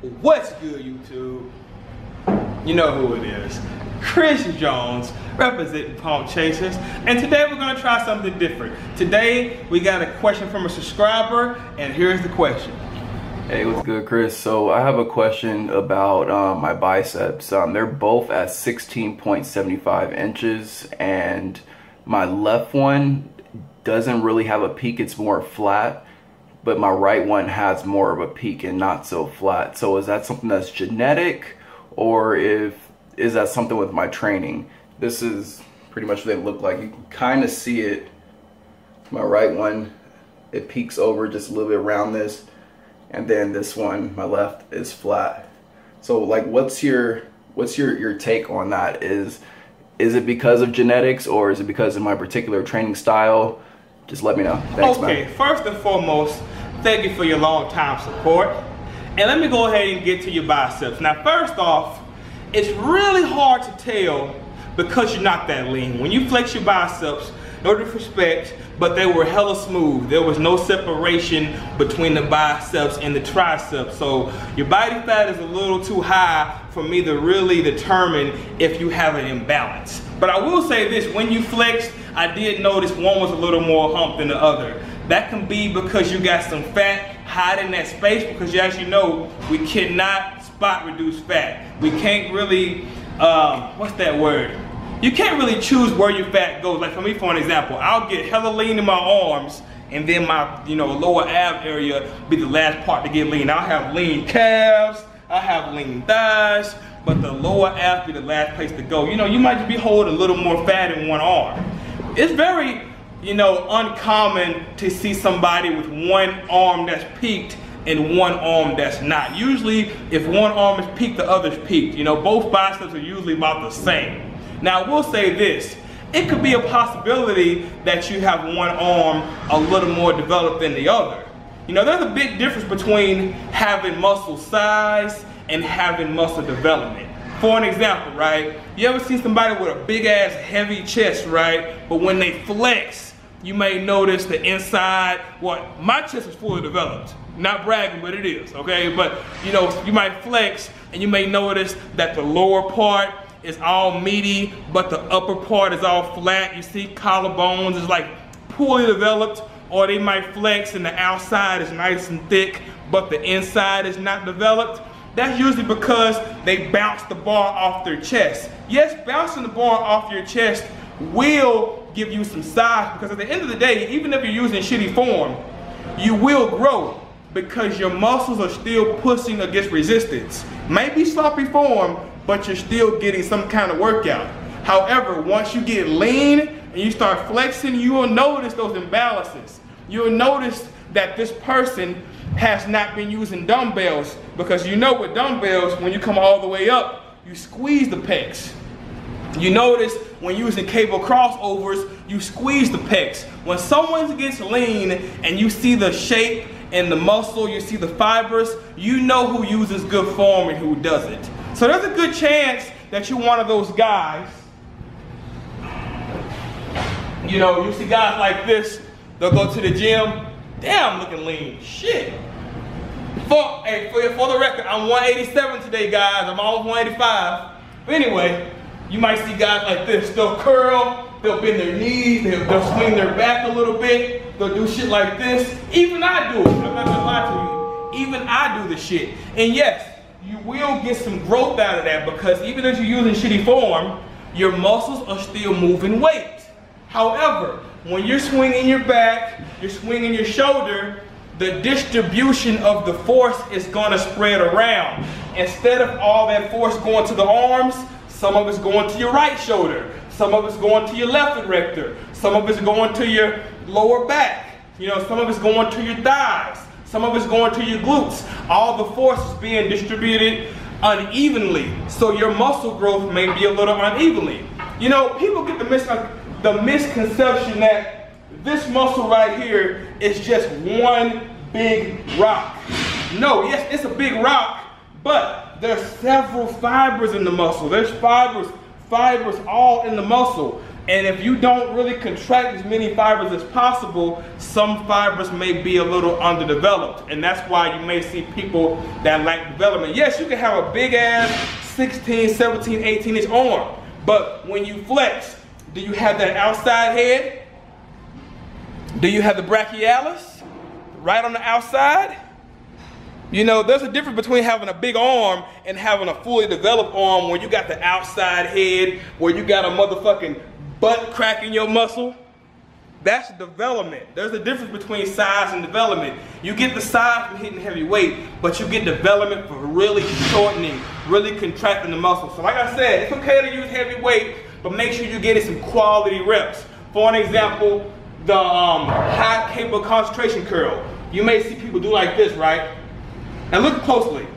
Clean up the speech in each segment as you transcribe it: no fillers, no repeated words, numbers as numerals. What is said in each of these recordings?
What's good, YouTube? You know who it is. Chris Jones, representing Pump Chasers, and today we're going to try something different. Today we got a question from a subscriber, and here's the question. Hey, what's good, Chris? So I have a question about my biceps. They're both at 16.75 inches, and my left one doesn't really have a peak, it's more flat, but my right one has more of a peak and not so flat. So is that something that's genetic, or is that something with my training? This is pretty much what they look like. You can kind of see it. My right one, it peaks over just a little bit around this, and then this one, my left, is flat. So like, what's your take on that? Is it because of genetics, or is it because of my particular training style? Just let me know. Thanks, okay, man. First and foremost, thank you for your long time support. And let me go ahead and get to your biceps. Now, first off, it's really hard to tell because you're not that lean. When you flex your biceps, no disrespect, but they were hella smooth. There was no separation between the biceps and the triceps. So your body fat is a little too high for me to really determine if you have an imbalance. But I will say this, when you flexed, I did notice one was a little more humped than the other. That can be because you got some fat hiding that space, because as you know, we cannot spot reduce fat. We can't really, what's that word? You can't really choose where your fat goes. Like for me, for an example, I'll get hella lean in my arms, and then my lower ab area be the last part to get lean. I'll have lean calves, I'll have lean thighs, but the lower ab be the last place to go. You might just be holding a little more fat in one arm. It's very, uncommon to see somebody with one arm that's peaked and one arm that's not. Usually, if one arm is peaked, the other's peaked. Both biceps are usually about the same. Now, I will say this. It could be a possibility that you have one arm a little more developed than the other. There's a big difference between having muscle size and having muscle development. For an example, right? You ever see somebody with a big ass heavy chest, right? But when they flex, you may notice the inside, my chest is fully developed. Not bragging, but it is, okay? But you might flex and you may notice that the lower part is all meaty, but the upper part is all flat. You see collarbones is like poorly developed, or they might flex and the outside is nice and thick, but the inside is not developed. That's usually because they bounce the bar off their chest. Yes, bouncing the bar off your chest will give you some size, because at the end of the day, even if you're using shitty form, you will grow because your muscles are still pushing against resistance. Maybe sloppy form, but you're still getting some kind of workout. However, once you get lean and you start flexing, you will notice those imbalances. You will notice that this person has not been using dumbbells, because with dumbbells, when you come all the way up, you squeeze the pecs. You notice when using cable crossovers, you squeeze the pecs. When someone gets lean and you see the shape and the muscle, you see the fibers, you know who uses good form and who doesn't. So there's a good chance that you're one of those guys. You see guys like this, they'll go to the gym, damn, looking lean, shit. For the record, I'm 187 today, guys. I'm almost 185. But anyway, you might see guys like this. They'll curl, they'll bend their knees, they'll swing their back a little bit, they'll do shit like this. Even I do it. I'm not gonna lie to you. Even I do the shit. And yes, you will get some growth out of that, because even if you're using shitty form, your muscles are still moving weight. However, when you're swinging your back, you're swinging your shoulder, the distribution of the force is going to spread around. Instead of all that force going to the arms, some of it's going to your right shoulder, some of it's going to your left erector, some of it's going to your lower back, some of it's going to your thighs, some of it's going to your glutes. All the force is being distributed unevenly, so your muscle growth may be a little unevenly. People get the misconception that this muscle right here is just one big rock. No, yes, it's a big rock, but there's several fibers in the muscle. There's fibers all in the muscle. And if you don't really contract as many fibers as possible, some fibers may be a little underdeveloped. And that's why you may see people that lack development. Yes, you can have a big ass 16, 17, 18-inch arm. But when you flex, do you have that outside head? Do you have the brachialis right on the outside? You know, there's a difference between having a big arm and having a fully developed arm where you got the outside head, where you got a motherfucking butt crack in your muscle. That's development. There's a difference between size and development. You get the size from hitting heavy weight, but you get development for really shortening, really contracting the muscle. So like I said, it's okay to use heavy weight, but make sure you're getting some quality reps. For an example, the high cable concentration curl. You may see people do like this, right? And look closely.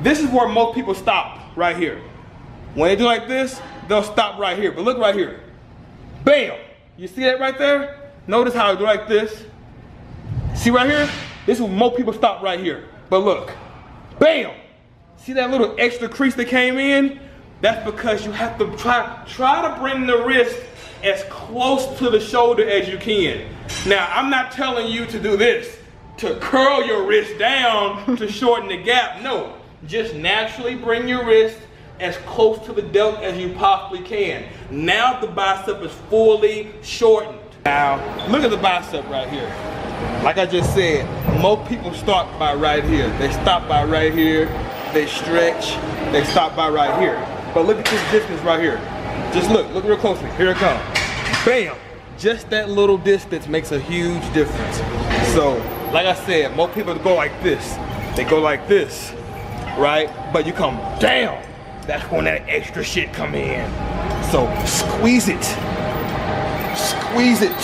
This is where most people stop, right here. When they do like this, they'll stop right here. But look right here. Bam! You see that right there? Notice how I do like this. See right here? This is where most people stop right here. But look. Bam! See that little extra crease that came in? That's because you have to try to bring the wrist as close to the shoulder as you can. Now, I'm not telling you to do this, to curl your wrist down to shorten the gap. No, just naturally bring your wrist as close to the delt as you possibly can. Now the bicep is fully shortened. Now, look at the bicep right here. Like I just said, most people start by right here. They stop by right here, they stretch, they stop by right here. But look at this distance right here. Just look real closely. Here it comes. Bam! Just that little distance makes a huge difference. So, like I said, most people go like this. They go like this, right? But you come down. That's when that extra shit come in. So squeeze it. Squeeze it.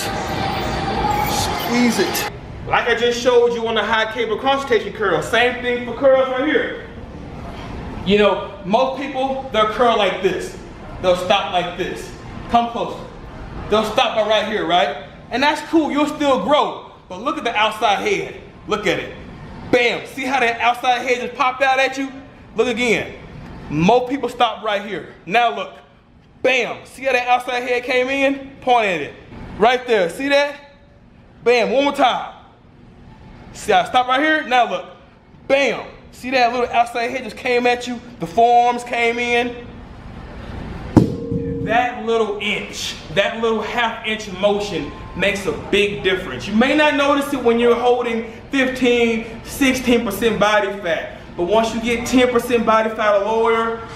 Squeeze it. Like I just showed you on the high cable concentration curl. Same thing for curls right here. You know, most people, they'll curl like this. They'll stop like this. Come closer. They'll stop by right here, right? And that's cool, you'll still grow. But look at the outside head. Look at it. Bam, see how that outside head just popped out at you? Look again. Most people stop right here. Now look. Bam, see how that outside head came in? Point at it. Right there, see that? Bam, one more time. See how I stop right here? Now look. Bam, see that little outside head just came at you? The forearms came in. That little inch, that little half-inch motion makes a big difference. You may not notice it when you're holding 15, 16% body fat, but once you get 10% body fat or lower,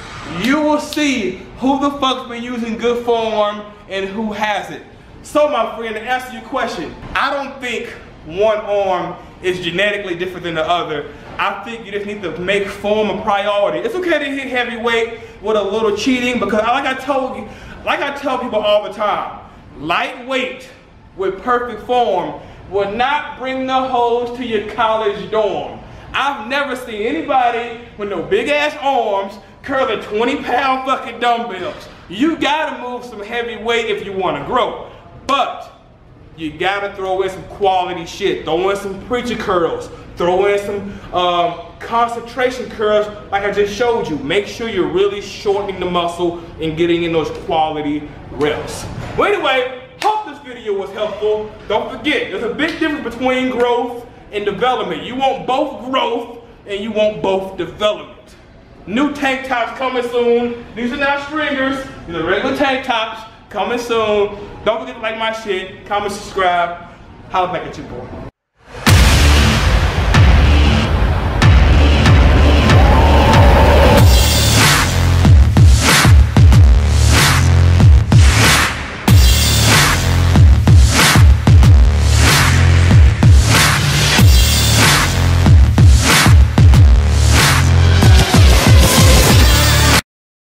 you will see who the fuck's been using good form and who hasn't. So my friend, to answer your question, I don't think one arm is genetically different than the other. I think you just need to make form a priority. It's okay to hit heavy weight with a little cheating, because like I tell people all the time, lightweight with perfect form will not bring the hoes to your college dorm. I've never seen anybody with no big ass arms curling 20-pound fucking dumbbells. You gotta move some heavy weight if you wanna grow. But you gotta throw in some quality shit. Throw in some preacher curls. Throw in some concentration curls like I just showed you. Make sure you're really shortening the muscle and getting in those quality reps. Well, anyway, hope this video was helpful. Don't forget, there's a big difference between growth and development. You want both growth and you want both development. New tank tops coming soon. These are not stringers. These are regular tank tops coming soon. Don't forget to like my shit, comment, subscribe. Holla back at you, boy.